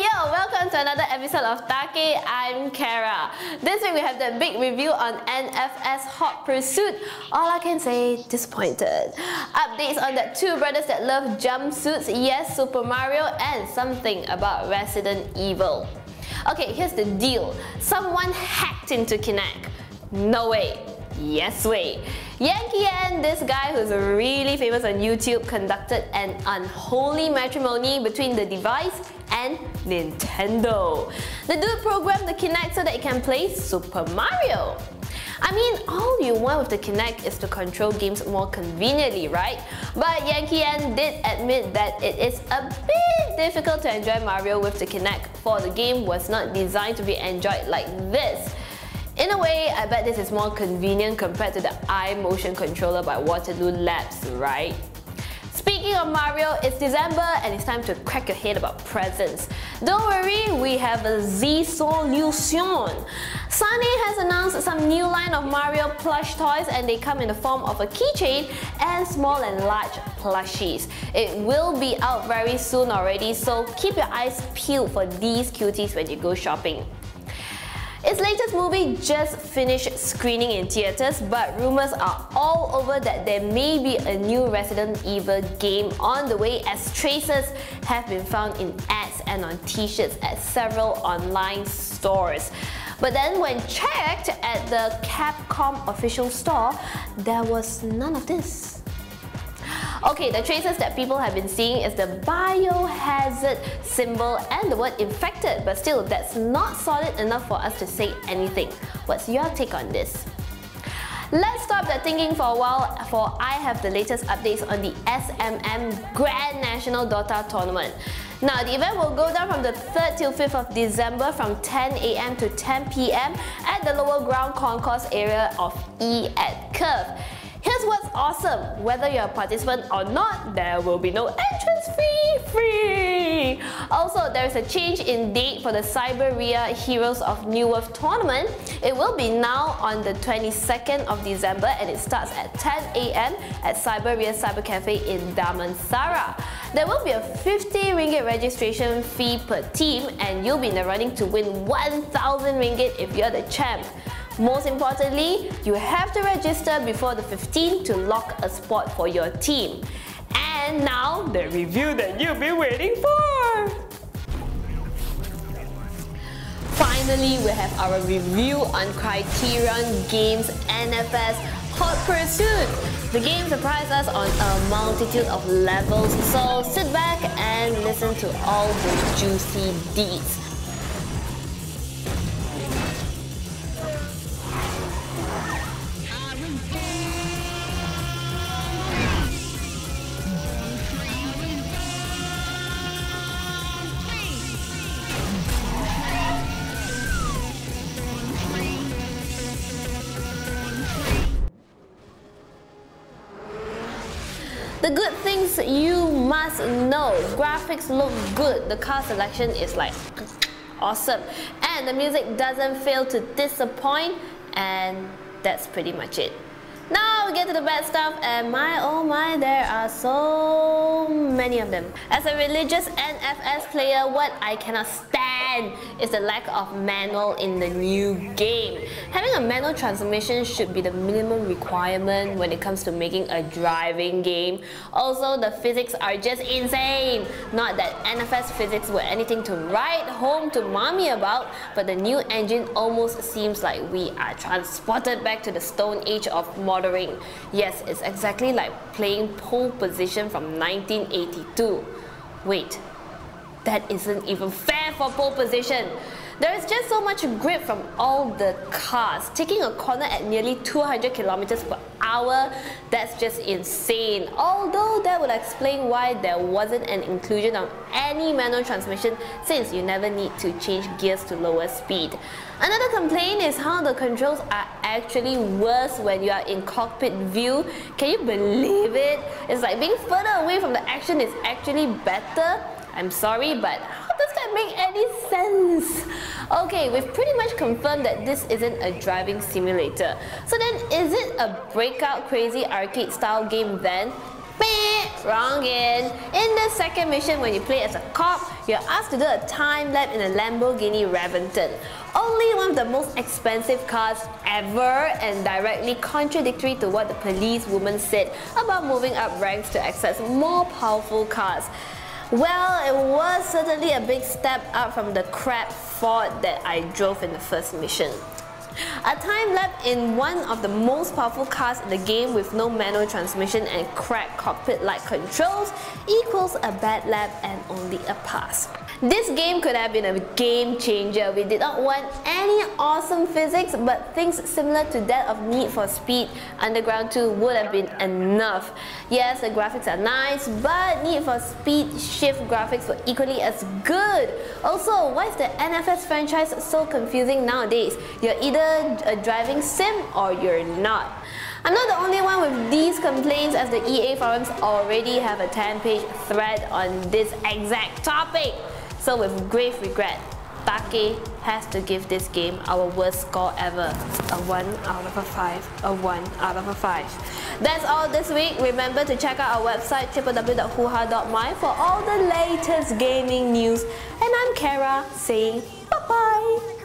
Yo, welcome to another episode of Takei. I'm Kara. This week we have the big review on NFS Hot Pursuit. All I can say, disappointed. Updates on the two brothers that love jumpsuits, yes, Super Mario, and something about Resident Evil. Okay, here's the deal. Someone hacked into Kinect. No way. Yes way. Yankee and this guy who's really famous on YouTube conducted an unholy matrimony between the device and Nintendo. The dude programmed the Kinect so that it can play Super Mario. I mean, all you want with the Kinect is to control games more conveniently, right? But Yankee N did admit that it is a bit difficult to enjoy Mario with the Kinect, for the game was not designed to be enjoyed like this. In a way, I bet this is more convenient compared to the iMotion controller by Waterloo Labs, right? Speaking of Mario, it's December and it's time to crack your head about presents. Don't worry, we have a Z-solution. Sony has announced some new line of Mario plush toys and they come in the form of a keychain and small and large plushies. It will be out very soon already, so keep your eyes peeled for these cuties when you go shopping. Its latest movie just finished screening in theatres, but rumours are all over that there may be a new Resident Evil game on the way, as traces have been found in ads and on t-shirts at several online stores. But then when checked at the Capcom official store, there was none of this. Okay, the traces that people have been seeing is the biohazard symbol and the word infected, but still, that's not solid enough for us to say anything. What's your take on this? Let's stop that thinking for a while, for I have the latest updates on the SMM Grand National Dota Tournament. Now, the event will go down from the 3rd till 5th of December from 10 AM to 10 PM at the lower ground concourse area of E at Curve. Here's what's awesome, whether you're a participant or not, there will be no entrance fee. Also, there is a change in date for the Cyberia Heroes of New Earth tournament. It will be now on the 22nd of December and it starts at 10 AM at Cyberia Cyber Cafe in Damansara. There will be a 50 ringgit registration fee per team and you'll be in the running to win 1,000 ringgit if you're the champ. Most importantly, you have to register before the 15th to lock a spot for your team. And now, the review that you've been waiting for! Finally, we have our review on Criterion Games NFS Hot Pursuit. The game surprised us on a multitude of levels, so sit back and listen to all the juicy deeds. The good things you must know. Graphics look good, the car selection is like awesome, and the music doesn't fail to disappoint, and that's pretty much it. Now we get to the bad stuff, and my oh my, there are so many of them. As a religious NFS player, what I cannot stand is the lack of manual in the new game. Having a manual transmission should be the minimum requirement when it comes to making a driving game. Also, the physics are just insane. Not that NFS physics were anything to write home to mommy about, but the new engine almost seems like we are transported back to the Stone Age of modding. Yes, it's exactly like playing pole position from 1982. Wait, that isn't even fair for pole position. There is just so much grip from all the cars. Taking a corner at nearly 200 kilometers per hour, that's just insane. Although that would explain why there wasn't an inclusion of any manual transmission, since you never need to change gears to lower speed. Another complaint is how the controls are actually worse when you are in cockpit view. Can you believe it? It's like being further away from the action is actually better. I'm sorry, but how does that make any sense? Okay, we've pretty much confirmed that this isn't a driving simulator. So then, is it a breakout crazy arcade style game then? Wrong in the second mission, when you play as a cop, you're asked to do a time lap in a Lamborghini Reventon. Only one of the most expensive cars ever, and directly contradictory to what the police woman said about moving up ranks to access more powerful cars. Well, it was certainly a big step up from the crap Ford that I drove in the first mission. A time lap in one of the most powerful cars in the game with no manual transmission and cracked cockpit-like controls equals a bad lap and only a pass. This game could have been a game changer. We did not want any awesome physics, but things similar to that of Need for Speed Underground 2 would have been enough. Yes, the graphics are nice, but Need for Speed Shift graphics were equally as good. Also, why is the NFS franchise so confusing nowadays? You're either a driving sim or you're not. I'm not the only one with these complaints, as the EA forums already have a 10-page thread on this exact topic. So with grave regret, Takei has to give this game our worst score ever. A 1 out of a 5. A 1 out of a 5. That's all this week. Remember to check out our website www.Hoohaa.my for all the latest gaming news. And I'm Kara saying bye-bye.